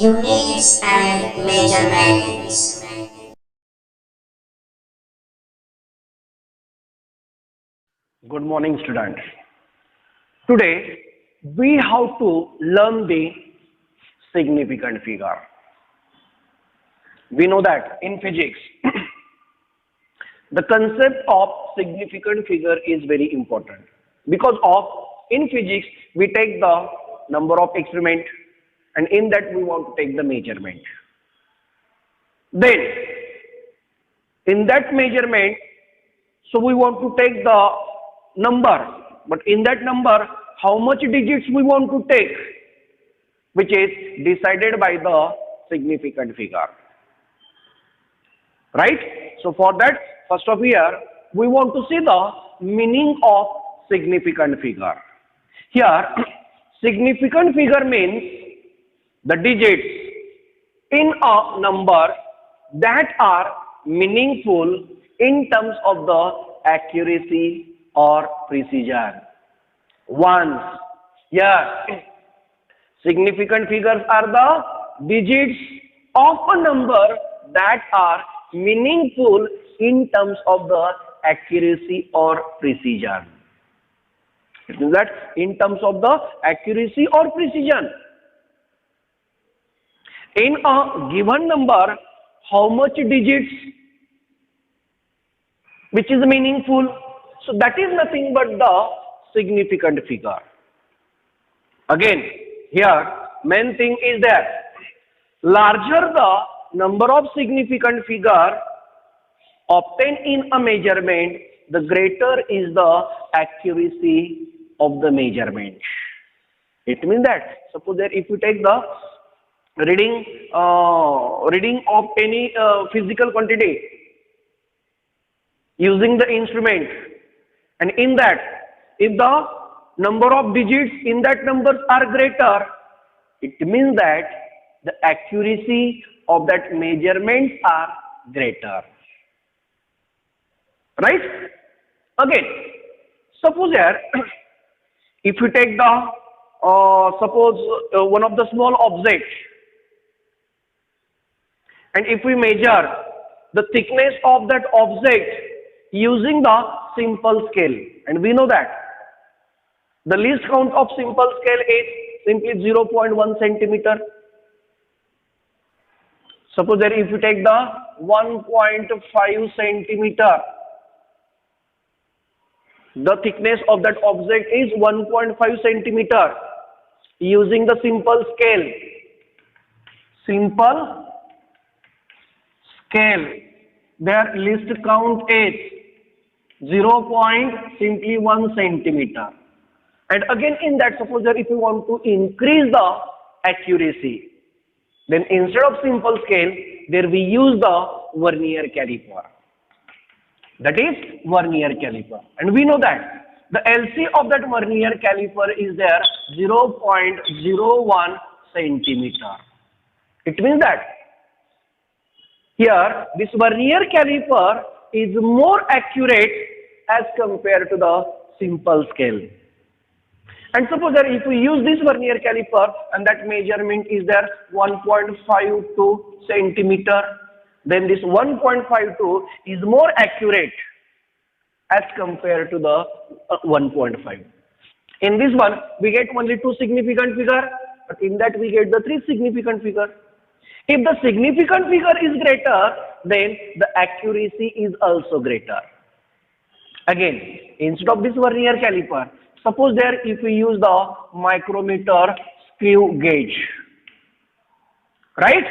units and measurements. Good morning, students. Today we have to learn the significant figure. We know that in physics the concept of significant figure is very important because of in physics we take the number of experiment and in that we want to take the measurement. Then in that measurement, so we want to take the number, but in that number how much digits we want to take, which is decided by the significant figure, right? So for that, first of here we want to see the meaning of significant figure. Here significant figure means the digits in a number that are meaningful in terms of the accuracy or precision. Ones. Here significant figures are the digits of a number that are meaningful in terms of the accuracy or precision. It means that in terms of the accuracy or precision. In a given number, how much digits which is meaningful? So that is nothing but the significant figure. Again, here main thing is that larger the number of significant figure obtained in a measurement, the greater is the accuracy of the measurement. It means that suppose that if you take the reading of any physical quantity using the instrument, and in that if the number of digits in that numbers are greater, it means that the accuracy of that measurements are greater, right? Again, suppose here if you take the suppose one of the small objects, and if we measure the thickness of that object using the simple scale, and we know that the least count of simple scale is simply 0.1 centimeter. Suppose that if you take the 1.5 centimeter, the thickness of that object is 1.5 centimeter using the simple scale. Simple scale, their least count is 0.1 centimeter. And again in that, suppose that if you want to increase the accuracy, then instead of simple scale, there we use the vernier caliper. That is vernier caliper. And we know that the LC of that vernier caliper is there 0.01 centimeter. It means that here this vernier caliper is more accurate as compared to the simple scale. And suppose that if we use this vernier caliper and that measurement is there 1.52 centimeter, then this 1.52 is more accurate as compared to the 1.5. In this one we get only 2 significant figure, but in that we get the 3 significant figure. If the significant figure is greater, then the accuracy is also greater. Again, instead of this vernier caliper, suppose there if we use the micrometer screw gauge, right?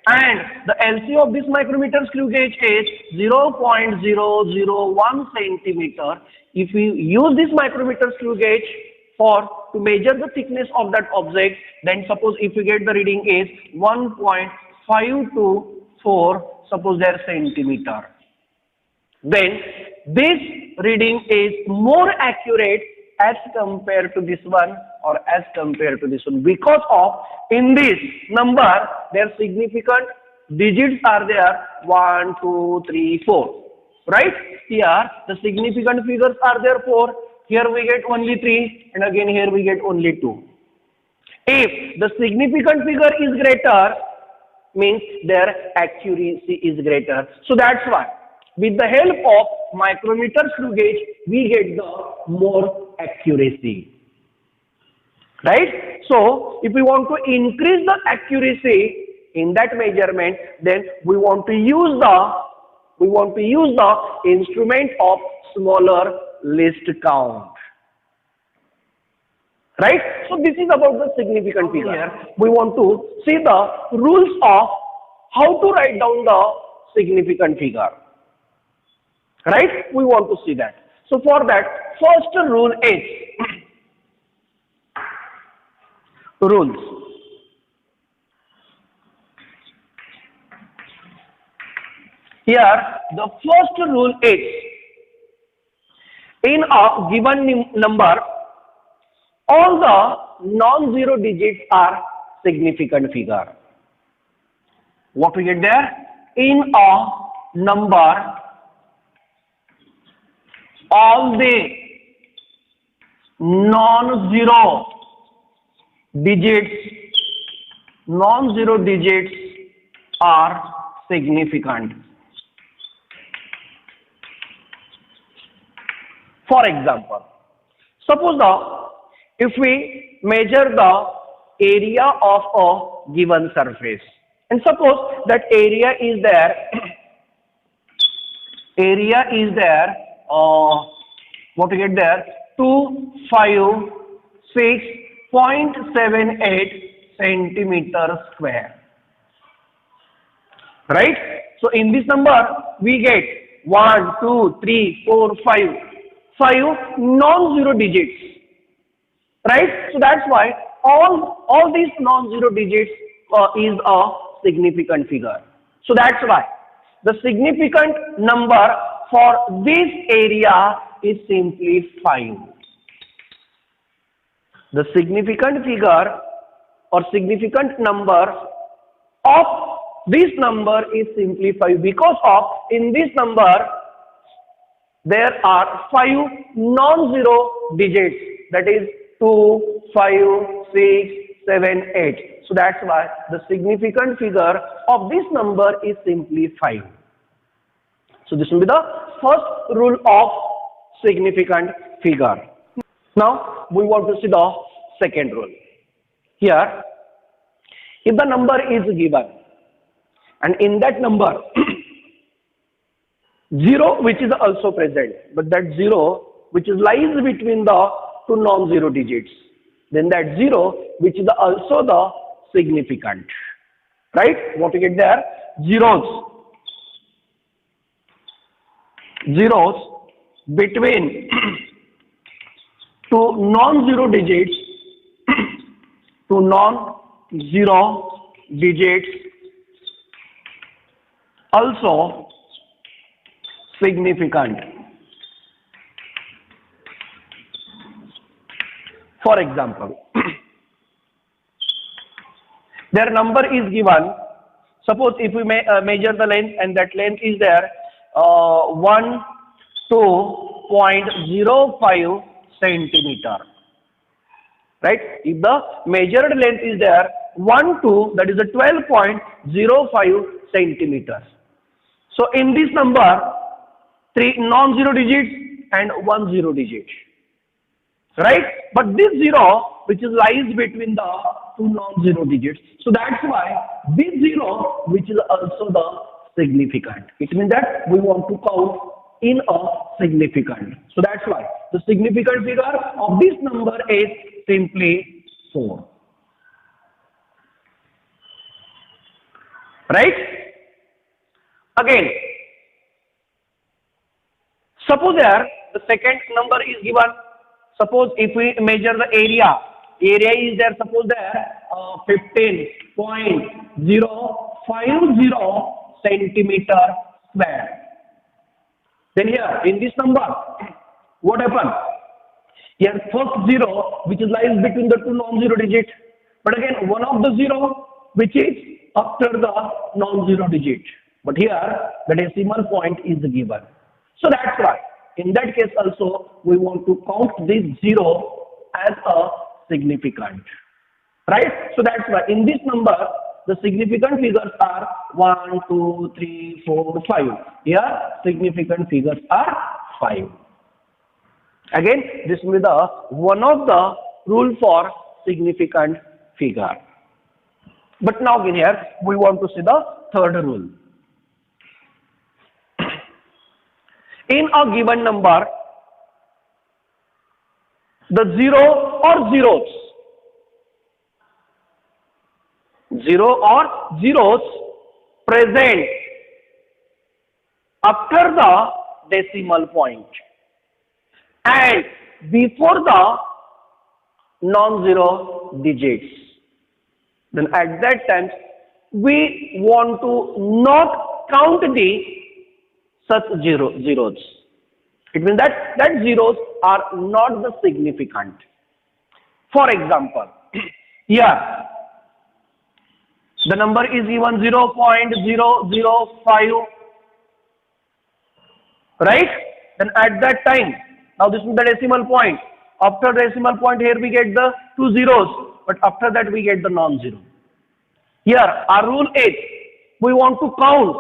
And the LC of this micrometer screw gauge is 0.001 centimeter. If we use this micrometer screw gauge to measure the thickness of that object, then suppose if we get the reading is 1.524, suppose there centimeter, then this reading is more accurate as compared to this one or as compared to this one, because of in this number their significant digits are there 1, 2, 3, 4, right? Here the significant figures are there 4, here we get only 3, and again here we get only 2. If the significant figure is greater, means their accuracy is greater. So that's why with the help of micrometer screw gauge, we get the more accuracy. Right? So if we want to increase the accuracy in that measurement, then we want to use the instrument of smaller least count. Right? So this is about the significant figure. Here we want to see the rules of how to write down the significant figure. Right? We want to see that. So for that, first rule is rules. Here the first rule is, in a given number, all the non-zero digits are significant figure. What we get there? In a number, all the non-zero digits are significant. For example, suppose if we measure the area of a given surface, and suppose that area is there, what we get there, 256.78 centimeters square. Right? So in this number we get 1, 2, 3, 4, 5 non-zero digits. Right? So that's why all these non-zero digits is a significant figure. So that's why the significant number for this area is simply 5. The significant figure or significant number of this number is simply 5, because of in this number there are 5 non-zero digits, that is 2, 5, 6, 7, 8. So that's why the significant figure of this number is simply 5. So this will be the first rule of significant figure. Now we want to see the second rule. Here, if the number is given and in that number 0 which is also present, but that 0 which lies between the two non-zero digits, then that 0 which is also the significant. Right? What we get there? Zeros between two non-zero digits also significant. For example, their number is given. Suppose if we measure the length, and that length is there 12.05 centimeter. Right? If the measured length is there 12, that is a 12.05 centimeters. So in this number, 3 non-zero digits and 1 zero digit. Right? But this 0 which lies between the two non-zero digits. So that's why this 0 which is also the significant. It means that we want to count in a significant. So that's why the significant figure of this number is simply 4. Right? Again, suppose here the second number is given. Suppose if we measure the area is there, suppose there 15.050 centimeter square. Then here in this number, what happened? Here first 0 which lies between the two non-zero digits, but again one of the 0 which is after the non-zero digit. But here the decimal point is given. So that's why in that case also we want to count this 0 as a significant. right? So that's why in this number the significant figures are 1, 2, 3, 4, 5. Here significant figures are 5. Again, this will be the one of the rule for significant figure. But now here we want to see the third rule. In a given number, the zero or zeros present after the decimal point and before the non-zero digits, then at that time we want to not count the such zeros. It means that zeros are not the significant. For example, here the number is given 0.005, right? Then at that time, now this is the decimal point. After decimal point, here we get the two zeros, but after that we get the non-zero. Here our rule is we want to count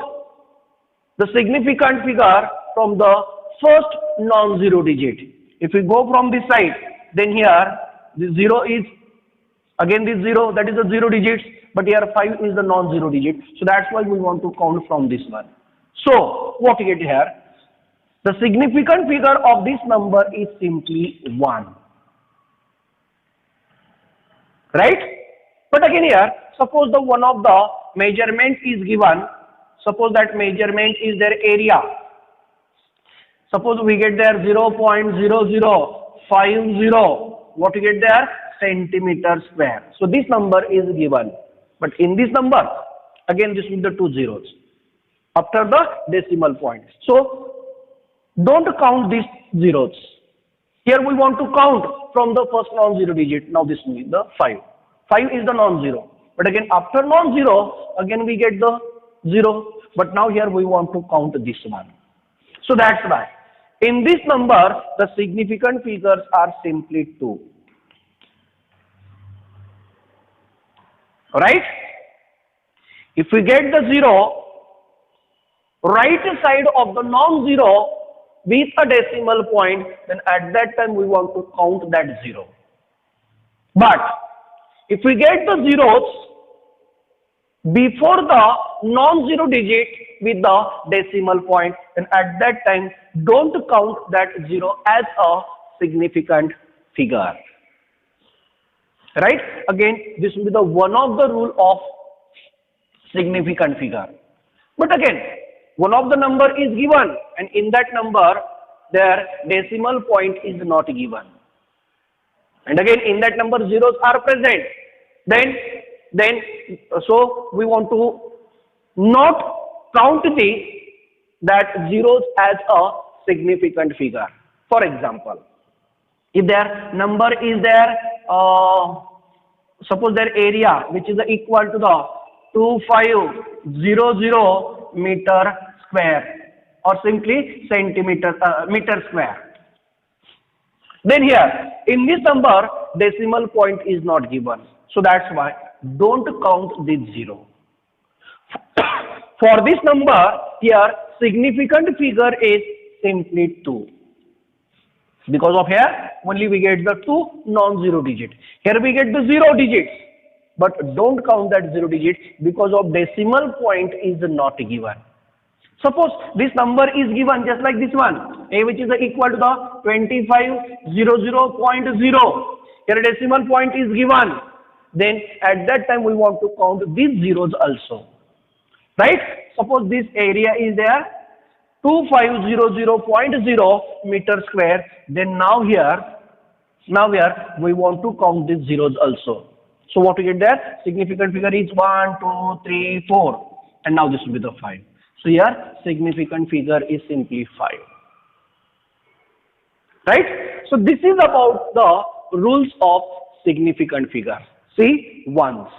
the significant figure from the first non-zero digit. If we go from this side, then here the zero is again this zero, that is the zero digits, but here 5 is the non-zero digit. So that's why we want to count from this one. So what we get here, the significant figure of this number is simply 1. Right? But again here, suppose the one of the measurement is given. Suppose that measurement is their area. Suppose we get there 0.0050. What we get there? Centimeter square. So this number is given. But in this number, again this will be the two zeros after the decimal point. So don't count these zeros. Here we want to count from the first non-zero digit. Now this will be the 5. 5 is the non-zero. But again after non-zero, again we get the 0. But now here we want to count this one. So that's why in this number the significant figures are simply 2. Right? If we get the 0, right side of the non-zero with a decimal point, then at that time we want to count that 0. But if we get the zeros before the non-zero digit with the decimal point, then at that time don't count that 0 as a significant figure. Right? Again, this will be the one of the rule of significant figure. But again, one of the number is given and in that number their decimal point is not given. And again in that number zeros are present. Then so we want to not count that zeros as a significant figure. For example, if their number is there, suppose their area which is equal to the 2500 meter square or simply meter square. Then here in this number decimal point is not given. So that's why don't count this 0. For this number here significant figure is simply 2. Because of here only we get the 2 non-zero digits. Here we get the 0 digits. But don't count that 0 digits because of decimal point is not given. Suppose this number is given just like this one, a which is equal to the 2500.0. Here decimal point is given. Then at that time we want to count these zeros also. Right? Suppose this area is there 2500.0 meter square. Then now here we want to count these zeros also. So what we get there? Significant figure is 1, 2, 3, 4. And now this will be the 5. So here significant figure is simply 5. Right? So this is about the rules of significant figure. See once.